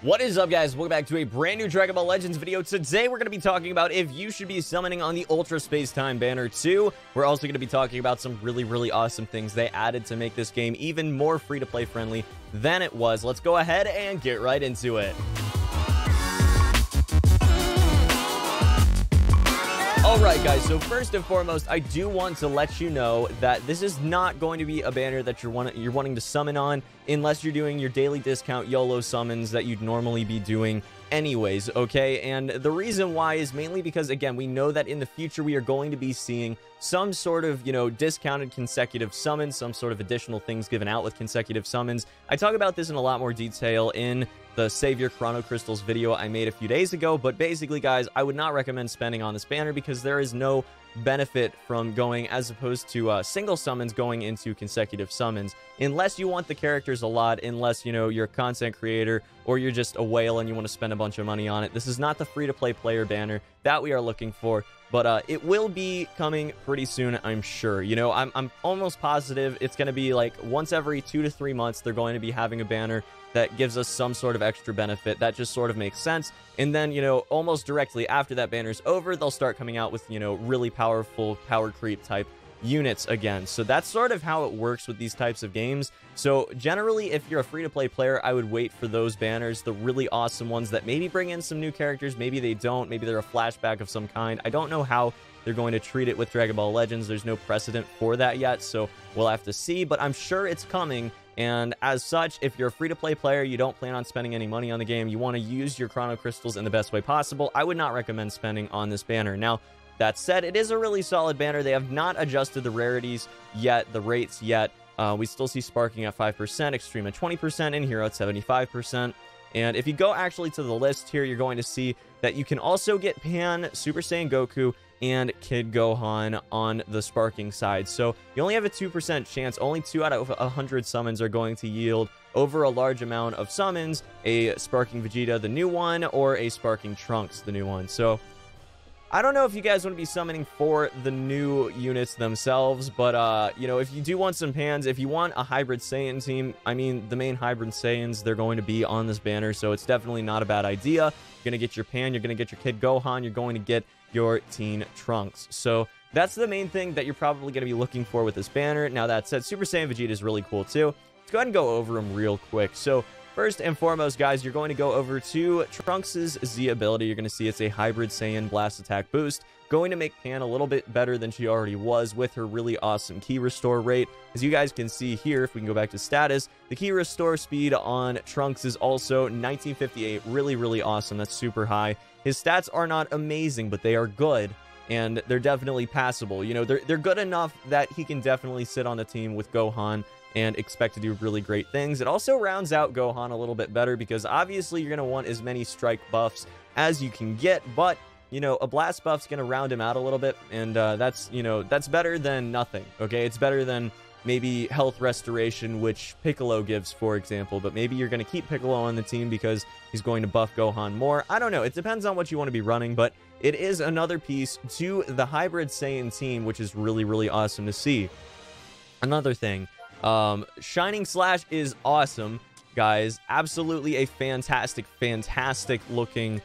What is up, guys? Welcome back to a brand new Dragon Ball Legends video. Today, we're going to be talking about if you should be summoning on the Ultra Space Time banner 2. We're also going to be talking about some really awesome things they added to make this game even more free-to-play friendly than it was. Let's go ahead and get right into it. Alright guys, so first and foremost, I do want to let you know that this is not going to be a banner that you're wanting to summon on unless you're doing your daily discount YOLO summons that you'd normally be doing anyways, okay? And the reason why is mainly because, again, we know that in the future we are going to be seeing some sort of, discounted consecutive summons, some sort of additional things given out with consecutive summons. I talk about this in a lot more detail in the Save Your Chrono Crystals video I made a few days ago, but basically, guys, I would not recommend spending on this banner because there is no benefit from going, as opposed to single summons, going into consecutive summons, unless you want the characters a lot, unless, you're a content creator, or you're just a whale and you want to spend a bunch of money on it. This is not the free-to-play player banner that we are looking for, but it will be coming pretty soon, I'm sure. I'm almost positive it's going to be like once every 2 to 3 months, they're going to be having a banner that gives us some sort of extra benefit. That just sort of makes sense. And then, almost directly after that banner's over, they'll start coming out with, really powerful power creep type units again. So that's sort of how it works with these types of games. So generally, if you're a free-to-play player, I would wait for those banners, the really awesome ones that maybe bring in some new characters, maybe they don't, maybe they're a flashback of some kind. I don't know how they're going to treat it with Dragon Ball Legends. There's no precedent for that yet, so we'll have to see, but I'm sure it's coming. And as such, if you're a free-to-play player, you don't plan on spending any money on the game, you want to use your Chrono Crystals in the best way possible, I would not recommend spending on this banner. Now, that said, it is a really solid banner. They have not adjusted the rarities yet, the rates yet. We still see Sparking at 5%, Extreme at 20%, and Hero at 75%. And if you go actually to the list here, you're going to see that you can also get Pan, Super Saiyan Goku, and Kid Gohan on the Sparking side. So you only have a 2% chance. Only 2 out of 100 summons are going to yield over a large amount of summons a Sparking Vegeta, the new one, or a Sparking Trunks, the new one. So I don't know if you guys want to be summoning for the new units themselves, but, if you do want some Pans, if you want a Hybrid Saiyan team, I mean, the main Hybrid Saiyans, they're going to be on this banner, so it's definitely not a bad idea. You're going to get your Pan, you're going to get your Kid Gohan, you're going to get your Teen Trunks. So that's the main thing that you're probably going to be looking for with this banner. Now, that said, Super Saiyan Vegeta is really cool, too. Let's go ahead and go over them real quick. So first and foremost, guys, you're going to go over to Trunks' Z ability. You're going to see it's a Hybrid Saiyan Blast Attack boost, going to make Pan a little bit better than she already was with her really awesome Ki Restore rate. As you guys can see here, if we can go back to status, the Ki Restore speed on Trunks is also 1958. Really awesome. That's super high. His stats are not amazing, but they are good, and they're definitely passable. They're good enough that he can definitely sit on the team with Gohan and expect to do really great things. It also rounds out Gohan a little bit better because obviously you're going to want as many strike buffs as you can get, but, a blast buff's going to round him out a little bit, and that's better than nothing, okay? It's better than maybe health restoration, which Piccolo gives, for example, but maybe you're going to keep Piccolo on the team because he's going to buff Gohan more. I don't know. It depends on what you want to be running, but it is another piece to the Hybrid Saiyan team, which is really awesome to see. Another thing, Shining Slash is awesome, guys. Absolutely a fantastic looking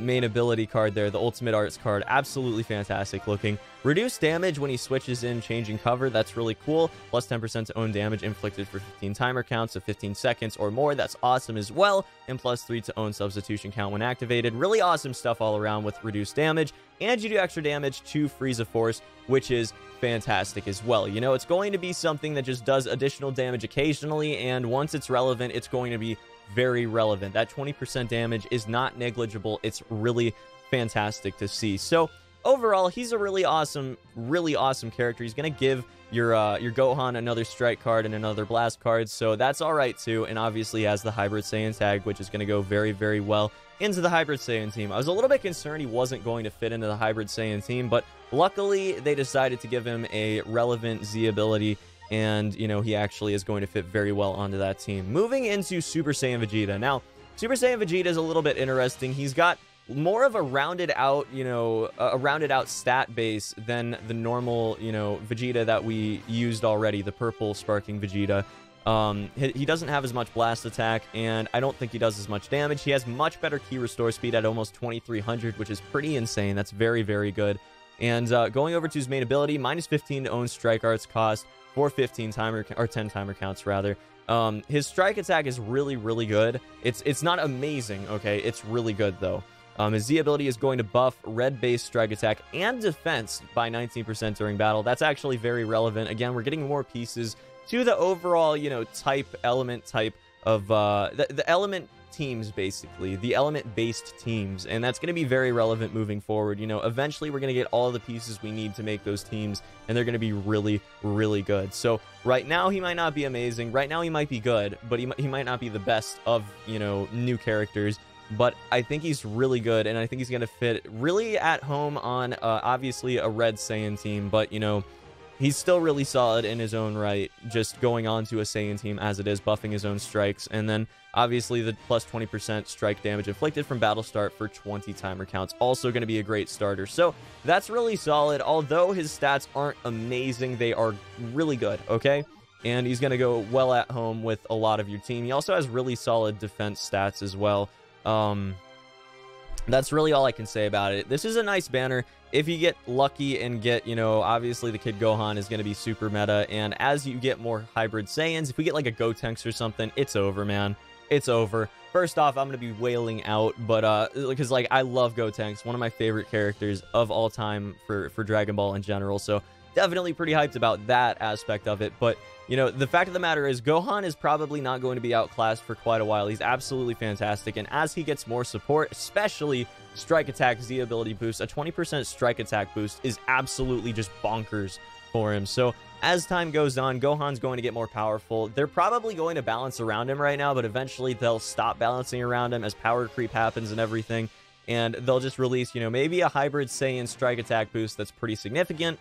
main ability card there, the Ultimate Arts card. Absolutely fantastic looking. Reduced damage when he switches in changing cover. That's really cool. Plus 10% to own damage inflicted for 15 timer counts of 15 seconds or more. That's awesome as well. And plus 3 to own substitution count when activated. Really awesome stuff all around with reduced damage. And you do extra damage to Frieza Force, which is fantastic as well. It's going to be something that just does additional damage occasionally, and once it's relevant, it's going to be very relevant. That 20% damage is not negligible. It's really fantastic to see. So overall, he's a really awesome character. He's going to give your Gohan another strike card and another blast card, so that's all right too. And obviously he has the Hybrid Saiyan tag, which is going to go very well into the Hybrid Saiyan team. I was a little bit concerned he wasn't going to fit into the Hybrid Saiyan team, but luckily they decided to give him a relevant Z ability, and he actually is going to fit very well onto that team. Moving into Super Saiyan Vegeta. Now, Super Saiyan Vegeta is a little bit interesting. He's got more of a rounded out, stat base than the normal, Vegeta that we used already, the purple Sparking Vegeta. He doesn't have as much blast attack, and I don't think he does as much damage. He has much better key restore speed at almost 2300, which is pretty insane. That's very, very good. And going over to his main ability, -15 to own strike arts cost for 15 timer, or 10 timer counts rather. His strike attack is really, really good. It's not amazing, okay? It's really good though. His Z ability is going to buff red-based strike attack and defense by 19% during battle. That's actually very relevant. Again, we're getting more pieces to the overall, you know, element type of the element teams, basically the element-based teams, and that's going to be very relevant moving forward. You know, eventually we're going to get all the pieces we need to make those teams, and they're going to be really, really good. So right now he might not be amazing. Right now he might be good, but he might not be the best of, you know, new characters. But I think he's really good, and I think he's going to fit really at home on, obviously, a Red Saiyan team. But, you know, he's still really solid in his own right, just going on to a Saiyan team as it is, buffing his own strikes. And then, obviously, the plus 20% strike damage inflicted from battle start for 20 timer counts. Also going to be a great starter. So, that's really solid. Although his stats aren't amazing, they are really good, okay? And he's going to go well at home with a lot of your team. He also has really solid defense stats as well. That's really all I can say about it. This is a nice banner. If you get lucky and get, you know, obviously the Kid Gohan is going to be super meta, and as you get more hybrid Saiyans, if we get like a Gotenks or something, it's over, man. It's over. First off, I'm going to be wailing out, but because like I love Gotenks, one of my favorite characters of all time for Dragon Ball in general. So definitely pretty hyped about that aspect of it. But you know, the fact of the matter is Gohan is probably not going to be outclassed for quite a while. He's absolutely fantastic, and as he gets more support, especially strike attack Z ability boost, a 20% strike attack boost is absolutely just bonkers for him. So as time goes on, Gohan's going to get more powerful. They're probably going to balance around him right now, but eventually they'll stop balancing around him as power creep happens and everything, and they'll just release, you know, maybe a hybrid Saiyan strike attack boost that's pretty significant.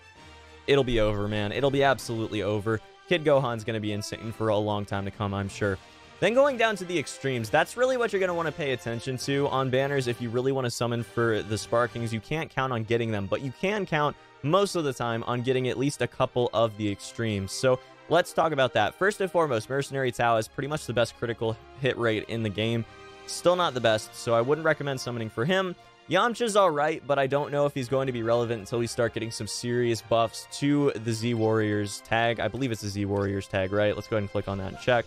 It'll be over, man. It'll be absolutely over. Kid Gohan's going to be insane for a long time to come, I'm sure. Then going down to the extremes, that's really what you're going to want to pay attention to on banners if you really want to summon for the Sparkings. You can't count on getting them, but you can count most of the time on getting at least a couple of the extremes. So let's talk about that. First and foremost, Mercenary Tao is pretty much the best critical hit rate in the game. Still not the best, so I wouldn't recommend summoning for him. Yamcha's alright, but I don't know if he's going to be relevant until we start getting some serious buffs to the Z Warriors tag. I believe it's a Z Warriors tag, right? Let's go ahead and click on that and check.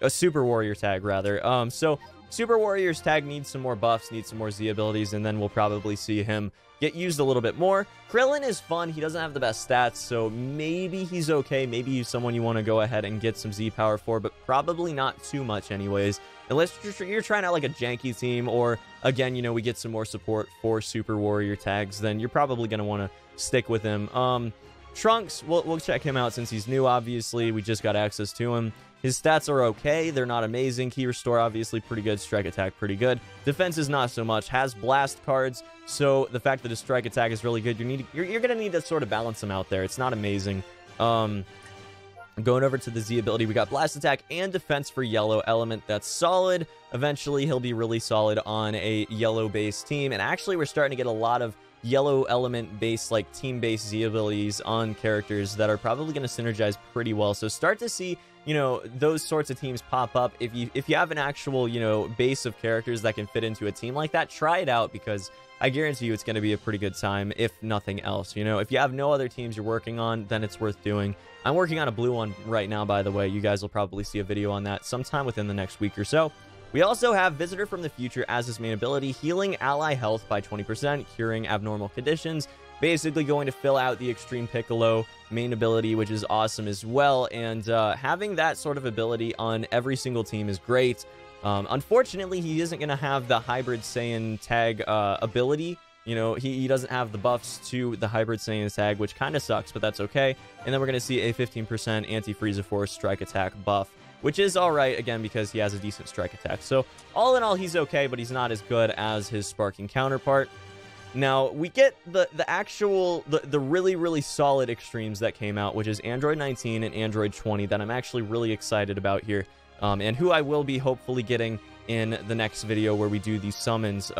A Super Warrior tag, rather. So Super Warriors tag needs some more buffs, needs some more Z abilities, and then we'll probably see him get used a little bit more. Krillin is fun. He doesn't have the best stats, so maybe he's okay. Maybe he's someone you want to go ahead and get some Z power for, but probably not too much anyways. Unless you're trying out like a janky team, or again, you know, we get some more support for Super Warrior tags, then you're probably going to want to stick with him. Trunks, we'll check him out since he's new, obviously. We just got access to him. His stats are okay. They're not amazing. Key Restore, obviously, pretty good. Strike Attack, pretty good. Defense is not so much. Has Blast cards, so the fact that his Strike Attack is really good, you're going to need to sort of balance him out there. It's not amazing. Going over to the Z ability, we got Blast Attack and Defense for Yellow Element. That's solid. Eventually, he'll be really solid on a yellow-based team. And actually, we're starting to get a lot of Yellow Element-based, like, team-based Z abilities on characters that are probably going to synergize pretty well. So start to see, you know, those sorts of teams pop up. If you have an actual, you know, base of characters that can fit into a team like that, try it out, because I guarantee you it's going to be a pretty good time, if nothing else. You know, if you have no other teams you're working on, then it's worth doing. I'm working on a blue one right now, by the way. You guys will probably see a video on that sometime within the next week or so. We also have Visitor from the Future as his main ability, healing ally health by 20%, curing abnormal conditions. Basically going to fill out the Extreme Piccolo main ability, which is awesome as well. And having that sort of ability on every single team is great. Unfortunately, he isn't going to have the Hybrid Saiyan tag ability. You know, he doesn't have the buffs to the Hybrid Saiyan tag, which kind of sucks, but that's okay. And then we're going to see a 15% Anti-Frieza Force strike attack buff, which is alright, again, because he has a decent strike attack. So, all in all, he's okay, but he's not as good as his Sparking counterpart. Now, we get the really, really solid extremes that came out, which is Android 19 and Android 20, that I'm actually really excited about here, and who I will be hopefully getting in the next video where we do these summons.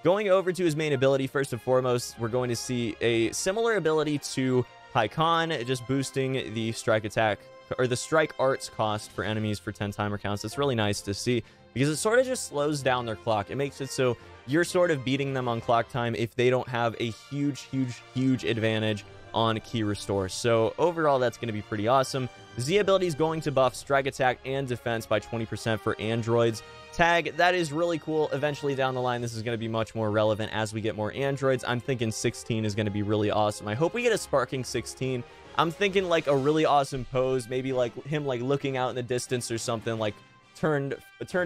Going over to his main ability, first and foremost, we're going to see a similar ability to Chiken, just boosting the strike attack or the strike arts cost for enemies for 10 timer counts. It's really nice to see because it sort of just slows down their clock. It makes it so you're sort of beating them on clock time if they don't have a huge advantage on key restore. So overall, that's going to be pretty awesome. Z ability is going to buff strike attack and defense by 20% for androids. Tag, that is really cool. Eventually down the line, this is going to be much more relevant as we get more androids. I'm thinking 16 is going to be really awesome. I hope we get a sparking 16. I'm thinking like a really awesome pose, maybe like him like looking out in the distance or something, like turned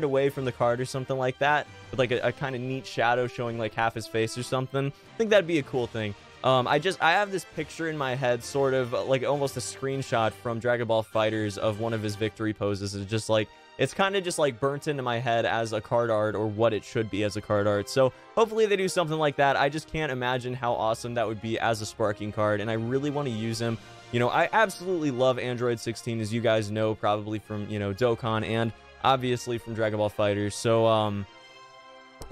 away from the card or something like that, with like a kind of neat shadow showing like half his face or something. I think that'd be a cool thing. I have this picture in my head, sort of like almost a screenshot from Dragon Ball FighterZ of one of his victory poses. It's just like, it's kind of just like burnt into my head as a card art, or what it should be as a card art. So hopefully they do something like that. I just can't imagine how awesome that would be as a sparking card, and I really want to use him. You know, I absolutely love Android 16, as you guys know, probably from, you know, Dokkan and obviously from Dragon Ball FighterZ. So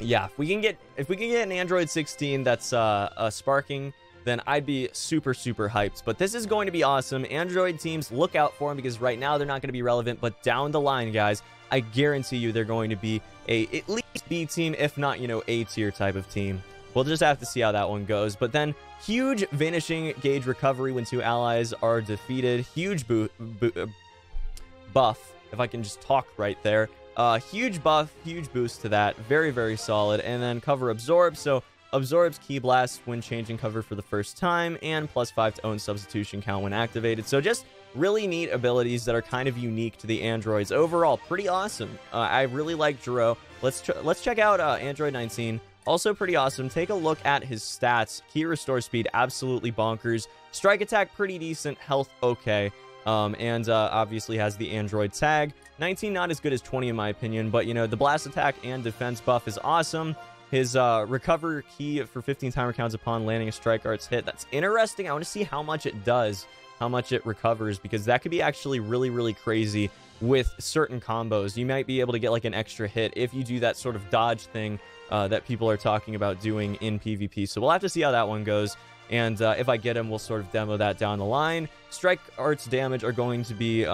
yeah, if we can get an Android 16 that's a sparking, then I'd be super hyped. But this is going to be awesome. Android teams, look out for them, because right now they're not going to be relevant, but down the line, guys, I guarantee you they're going to be at least B team, if not, you know, A tier type of team. We'll just have to see how that one goes. But then huge vanishing gauge recovery when 2 allies are defeated. Huge buff, if I can just talk right there. Huge buff, huge boost to that. Very solid. And then cover absorb, so absorbs Ki Blast when changing cover for the first time, and +5 to own substitution count when activated. So just really neat abilities that are kind of unique to the androids. Overall, pretty awesome. I really like Jiro. Let's check out Android 19. Also pretty awesome. Take a look at his stats. Key restore speed, absolutely bonkers. Strike attack, pretty decent. Health, okay. And obviously has the android tag. 19 not as good as 20 in my opinion, but you know, the blast attack and defense buff is awesome. His recover key for 15 timer counts upon landing a strike arts hit. That's interesting. I want to see how much it does, how much it recovers, because that could be actually really crazy with certain combos. You might be able to get like an extra hit if you do that sort of dodge thing that people are talking about doing in PvP. So we'll have to see how that one goes. And if I get him, we'll sort of demo that down the line. Strike arts damage are going to be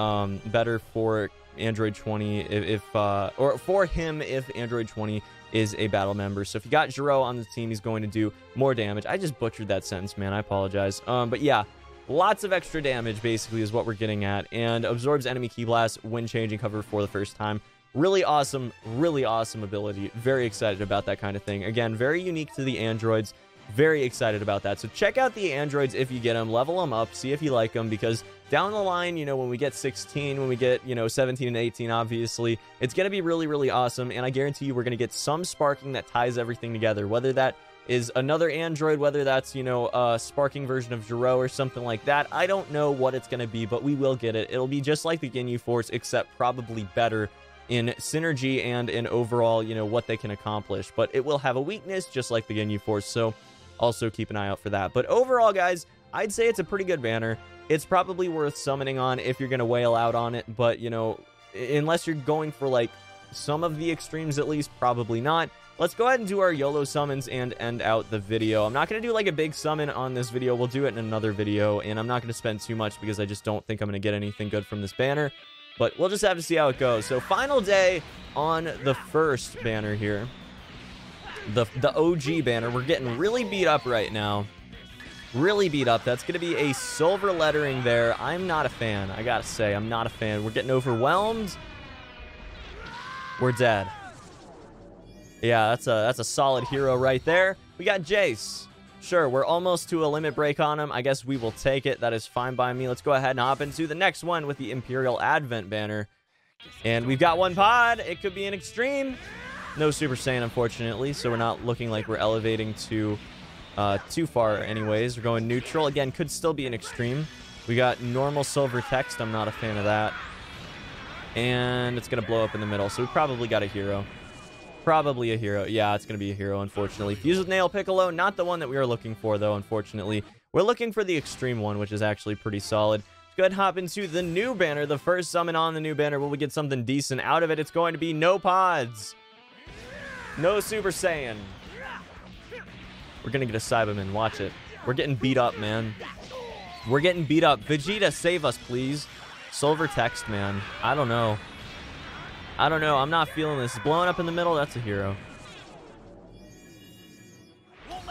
better for Android 20 or for him if Android 20 is a battle member. So if you got Jiro on the team, he's going to do more damage. I just butchered that sentence, man. I apologize. But yeah, lots of extra damage basically is what we're getting at, and absorbs enemy Ki Blast when changing cover for the first time. Really awesome ability. Very excited about that kind of thing. Again, very unique to the androids. Very excited about that. So check out the androids if you get them, level them up, see if you like them, because down the line, you know, when we get 16, when we get, you know, 17 and 18, obviously, it's going to be really awesome. And I guarantee you we're going to get some sparking that ties everything together, whether that is another android, whether that's, you know, a sparking version of Jiro or something like that. I don't know what it's going to be, but we will get it. It'll be just like the Ginyu Force, except probably better in synergy and in overall, you know, what they can accomplish. But it will have a weakness just like the Ginyu Force, so also keep an eye out for that. But overall, guys, I'd say it's a pretty good banner. It's probably worth summoning on if you're going to wail out on it, but, you know, unless you're going for, like, some of the extremes at least, probably not. Let's go ahead and do our YOLO summons and end out the video. I'm not going to do, like, a big summon on this video. We'll do it in another video, and I'm not going to spend too much because I just don't think I'm going to get anything good from this banner. But we'll just have to see how it goes. So, final day on the first banner here. The OG banner. We're getting really beat up right now. Really beat up. That's going to be a silver lettering there. I'm not a fan. I gotta say, I'm not a fan. We're getting overwhelmed. We're dead. Yeah, that's a solid hero right there. We got Jace. Sure, we're almost to a limit break on him. I guess we will take it. That is fine by me. Let's go ahead and hop into the next one with the Imperial Advent banner. And we've got one pod. It could be an extreme. No Super Saiyan, unfortunately, so we're not looking like we're elevating too far anyways. We're going neutral. Again, could still be an extreme. We got normal silver text. I'm not a fan of that. And it's going to blow up in the middle, so we probably got a hero. Probably a hero. Yeah, it's going to be a hero, unfortunately. Fused with Nail Piccolo. Not the one that we were looking for, though, unfortunately. We're looking for the extreme one, which is actually pretty solid. Let's go ahead and hop into the new banner. The first summon on the new banner. Will we get something decent out of it? It's going to be no pods. No Super Saiyan. We're going to get a Cyberman. Watch it. We're getting beat up, man. We're getting beat up. Vegeta, save us, please. Silver text, man. I don't know. I don't know. I'm not feeling this. Blowing up in the middle, that's a hero.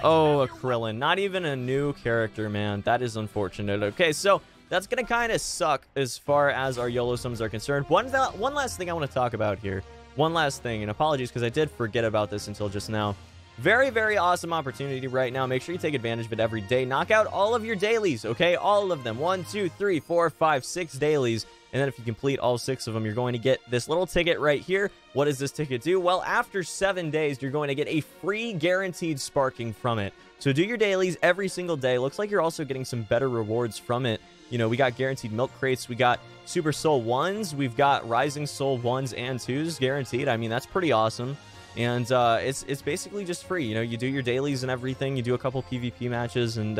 Oh, a Krillin. Not even a new character, man. That is unfortunate. Okay, so that's going to kind of suck as far as our YOLO summons are concerned. One last thing I want to talk about here. One last thing, and apologies because I did forget about this until just now. Very, very awesome opportunity right now. Make sure you take advantage of it every day. Knock out all of your dailies, okay? All of them. 1, 2, 3, 4, 5, 6 dailies. And then if you complete all 6 of them, you're going to get this little ticket right here. What does this ticket do? Well, after 7 days, you're going to get a free guaranteed sparking from it. So do your dailies every single day. Looks like you're also getting some better rewards from it. You know, we got guaranteed milk crates. We got Super Soul 1s. We've got Rising Soul 1s and 2s guaranteed. I mean, that's pretty awesome. And it's basically just free. You know, you do your dailies and everything. You do a couple PvP matches and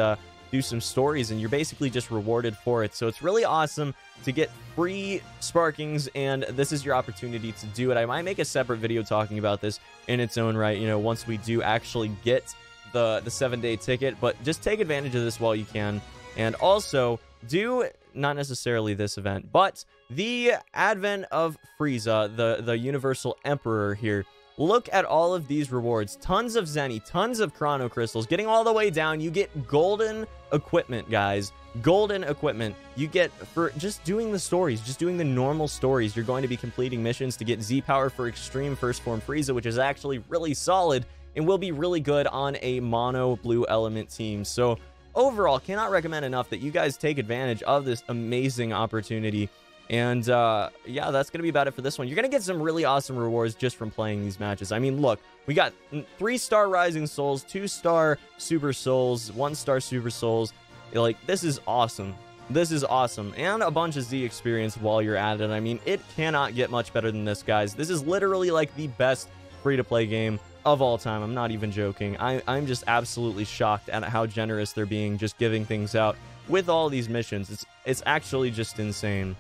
do some stories, and you're basically just rewarded for it. So it's really awesome to get free sparkings, and this is your opportunity to do it. I might make a separate video talking about this in its own right, you know, once we do actually get the 7-day ticket, but just take advantage of this while you can. And also do not necessarily this event, but the advent of Frieza, the Universal Emperor here. Look at all of these rewards. Tons of Zenny, tons of Chrono Crystals. Getting all the way down, you get golden equipment, guys. Golden equipment. You get, for just doing the stories, just doing the normal stories, you're going to be completing missions to get Z-Power for Extreme First Form Frieza, which is actually really solid and will be really good on a mono blue element team. So overall, cannot recommend enough that you guys take advantage of this amazing opportunity. And yeah, that's going to be about it for this one. You're going to get some really awesome rewards just from playing these matches. I mean, look, we got 3-star Rising Souls, 2-star Super Souls, 1-star Super Souls. Like, this is awesome. This is awesome. And a bunch of Z experience while you're at it. I mean, it cannot get much better than this, guys. This is literally like the best free-to-play game of all time. I'm not even joking. I'm just absolutely shocked at how generous they're being, just giving things out with all these missions. It's actually just insane.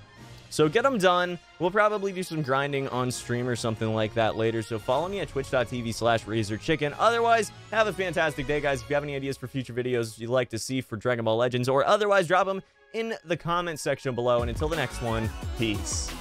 So get them done. We'll probably do some grinding on stream or something like that later. So follow me at twitch.tv/RazorChiken. Otherwise, have a fantastic day, guys. If you have any ideas for future videos you'd like to see for Dragon Ball Legends or otherwise, drop them in the comment section below. And until the next one, peace.